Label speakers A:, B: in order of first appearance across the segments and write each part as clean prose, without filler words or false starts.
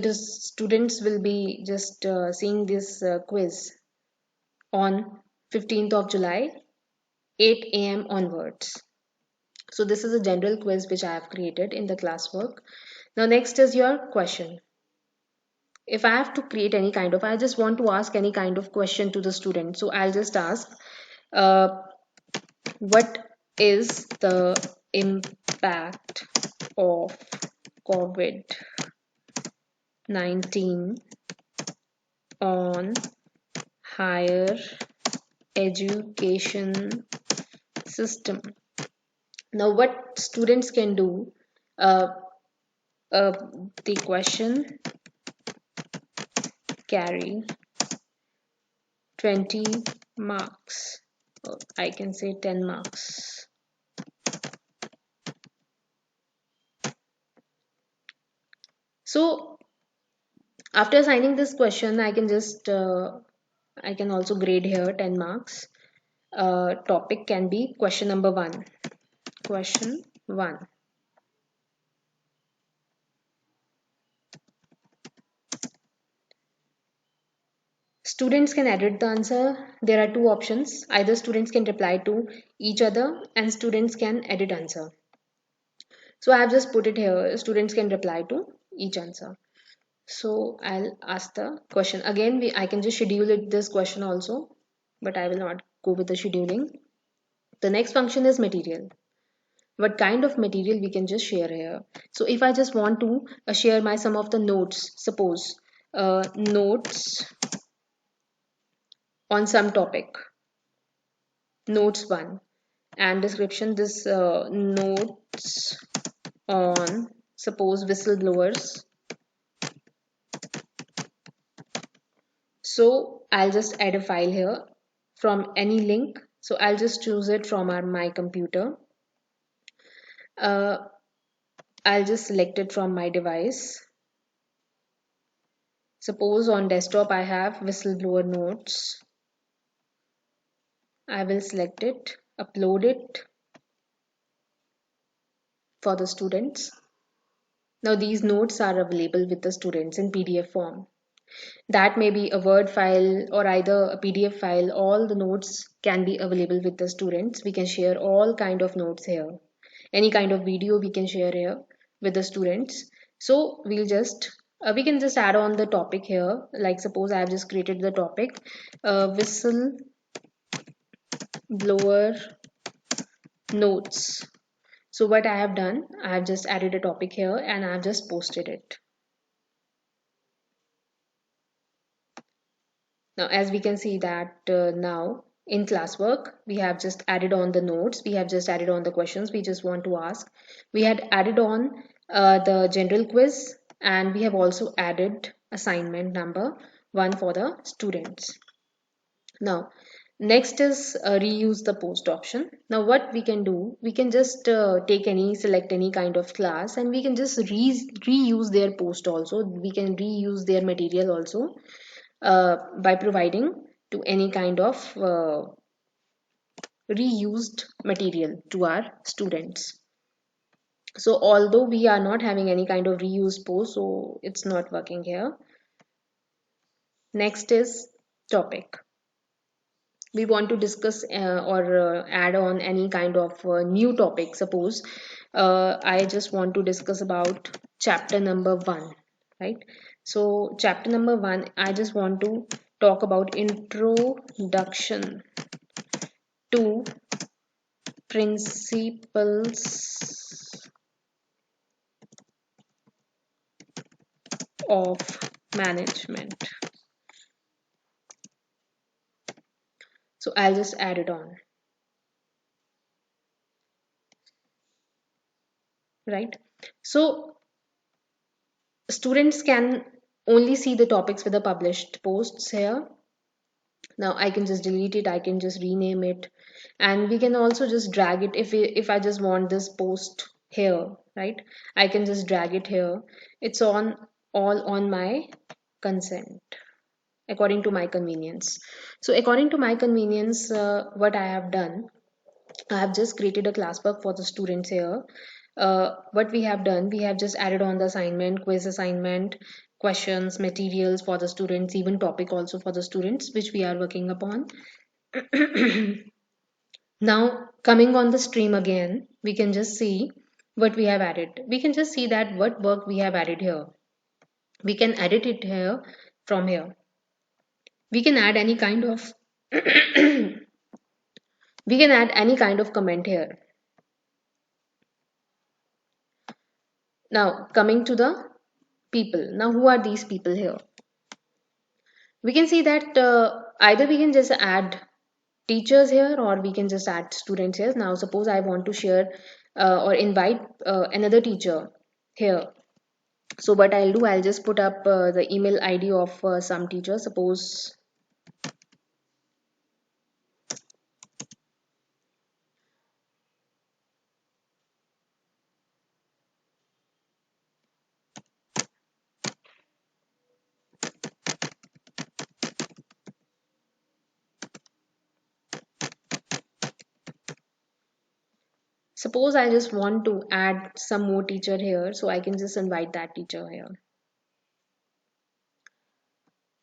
A: the students will be just seeing this quiz on 15th of July, 8 a.m. onwards. So this is a general quiz which I have created in the classwork. Now next is your question. If I have to create any kind of, I just want to ask any kind of question to the student. So I'll just ask, uh, what is the impact of COVID-19 on higher education system? Now what students can do, uh, uh, the question carry 20 marks, or I can say 10 marks. So after assigning this question, I can just I can also grade here 10 marks. Topic can be question number 1. Question 1. Students can edit the answer. There are two options. Either students can reply to each other and students can edit answer. So I have just put it here. Students can reply to each answer. So I'll ask the question. Again, I can just schedule it this question also, but I will not go with the scheduling. The next function is material. What kind of material we can just share here? So if I just want to share my some of the notes, suppose notes on some topic, notes 1, and description this notes on, suppose, whistleblowers. So I'll just add a file here from any link. So I'll just choose it from my computer. I'll just select it from my device. Suppose on desktop I have whistleblower notes. I will select it, upload it for the students. Now these notes are available with the students in PDF form. That may be a Word file or either a PDF file. All the notes can be available with the students. We can share all kind of notes here. Any kind of video we can share here with the students. So we'll just we can just add on the topic here. Like suppose I have just created the topic whistle blower notes. So what I have done, I have just added a topic here and I have just posted it. Now as we can see that now in classwork we have just added on the notes, we have just added on the questions we just want to ask, we had added on the general quiz, and we have also added assignment number 1 for the students. Now next is reuse the post option. Now what we can do, we can just select any kind of class and we can just reuse their post also, we can reuse their material also by providing to any kind of reused material to our students. So although we are not having any kind of reuse post, so it's not working here. Next is topic. We want to discuss or add on any kind of new topic. Suppose I just want to discuss about chapter number 1, right? So chapter number 1, I just want to talk about introduction to principles of management. So I'll just add it on, right? So students can only see the topics with the published posts here. Now I can just delete it, I can just rename it, and we can also just drag it if I just want this post here, right? I can just drag it here. It's on all on my consent according to my convenience. So according to my convenience, what I have done, I have just created a classwork for the students here. What we have done, we have just added on the assignment, quiz assignment, questions, materials for the students, even topic also for the students, which we are working upon. Now, coming on the stream again, we can just see what we have added. We can just see that what work we have added here. We can edit it here from here. We can add any kind of we can add any kind of comment here. Now, coming to the people. Now, who are these people here? We can see that either we can just add teachers here or we can just add students here. Now, suppose I want to share or invite another teacher here. So what I'll do, I'll just put up the email ID of some teacher. Suppose I just want to add some more teacher here, so I can just invite that teacher here.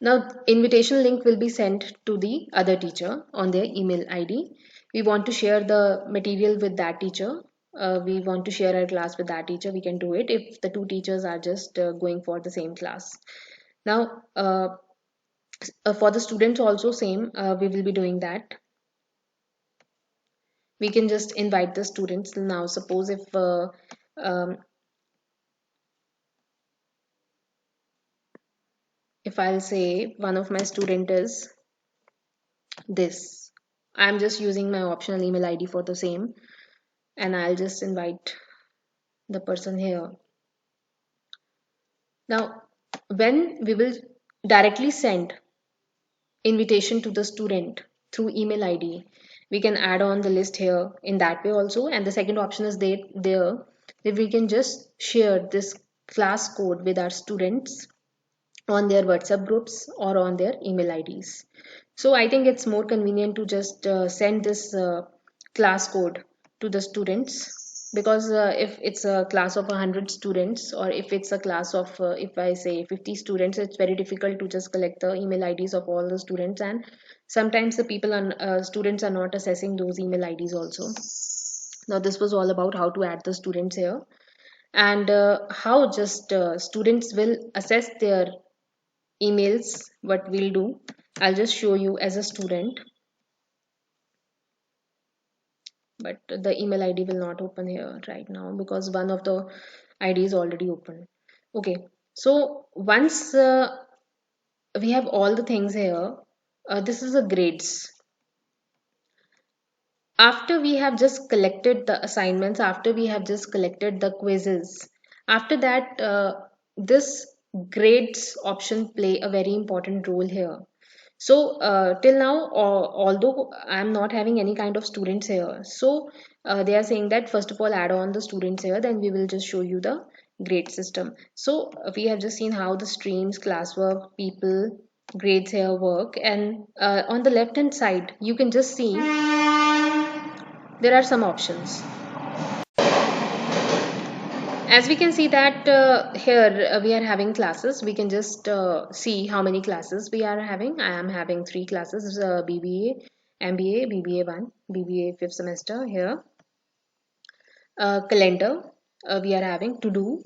A: Now, invitation link will be sent to the other teacher on their email ID. We want to share the material with that teacher. We want to share our class with that teacher. We can do it if the two teachers are just going for the same class. Now, for the students also same, we will be doing that. We can just invite the students. Now, suppose um, if I'll say one of my student is this, I'm just using my optional email ID for the same, and I'll just invite the person here. Now, when we will directly send invitation to the student through email ID, we can add on the list here in that way also. And the second option is there that we can just share this class code with our students on their WhatsApp groups or on their email IDs. So I think it's more convenient to just send this class code to the students, because if it's a class of 100 students, or if it's a class of if I say 50 students, it's very difficult to just collect the email IDs of all the students, and sometimes the people are students are not assessing those email IDs also. Now this was all about how to add the students here, and how just students will assess their emails. What we'll do, I'll just show you as a student, but the email ID will not open here right now because one of the ID is already open. Okay, so once we have all the things here, this is the grades. After we have just collected the assignments, after we have just collected the quizzes, after that this grades option play a very important role here. So till now, although I'm not having any kind of students here, so they are saying that first of all add on the students here, then we will just show you the grade system. So we have just seen how the streams, classwork, people, grades here work, and on the left hand side you can just see there are some options. As we can see that here we are having classes. We can just see how many classes we are having. I am having 3 classes, BBA, MBA, BBA1, BBA 5th semester here. Calendar, we are having to do,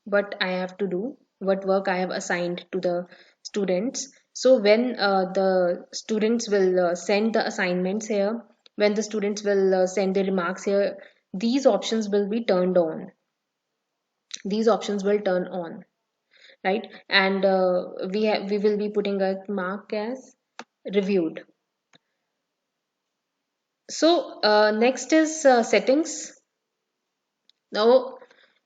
A: what I have to do, what work I have assigned to the students. So when the students will send the assignments here, when the students will send their remarks here, these options will be turned on. These options will turn on, right? And we will be putting a mark as reviewed. So next is settings. Now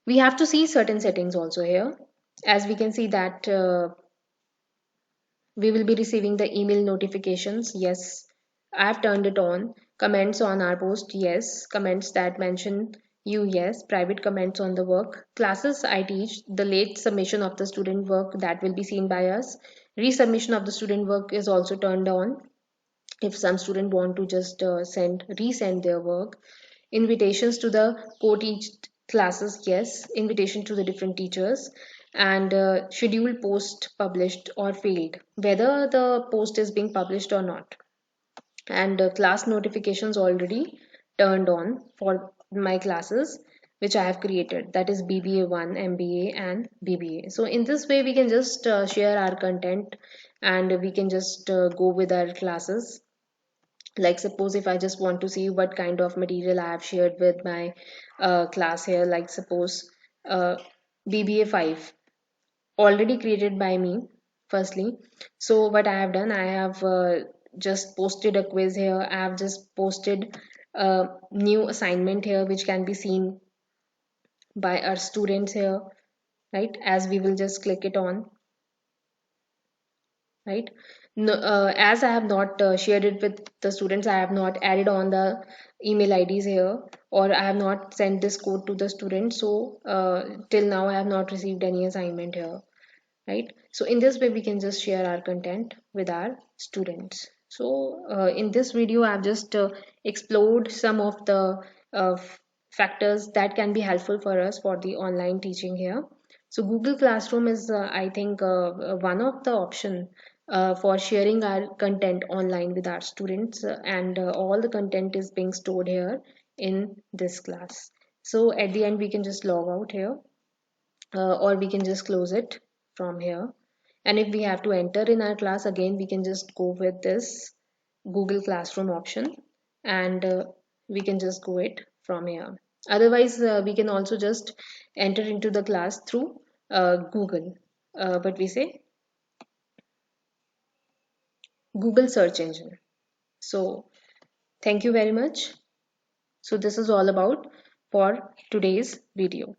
A: we have to see certain settings also here. As we can see that we will be receiving the email notifications. Yes, I have turned it on. Comments on our post. Yes. Comments that mention you. Yes. Private comments on the work. Classes I teach. The late submission of the student work, that will be seen by us. Resubmission of the student work is also turned on if some student want to just resend their work. Invitations to the co-teach classes. Yes. Invitation to the different teachers. and schedule post published or failed, whether the post is being published or not, and class notifications already turned on for my classes which I have created, that is BBA1, MBA, and BBA. So in this way we can just share our content, and we can just go with our classes. Like suppose if I just want to see what kind of material I have shared with my class here, like suppose BBA 5 already created by me firstly. So what I have done, I have just posted a quiz here, I have just posted a new assignment here which can be seen by our students here, right? As we will just click it on, right? No, as I have not shared it with the students, I have not added on the email IDs here, or I have not sent this code to the students. So till now I have not received any assignment here, right? So in this way we can just share our content with our students. So in this video I've just explored some of the uh, factors that can be helpful for us for the online teaching here. So Google Classroom is I think one of the option for sharing our content online with our students, and all the content is being stored here in this class. So at the end we can just log out here, or we can just close it from here. And if we have to enter in our class again, we can just go with this Google Classroom option, and we can just go it from here. Otherwise we can also just enter into the class through Google, what we say, Google search engine. So thank you very much. So this is all about for today's video.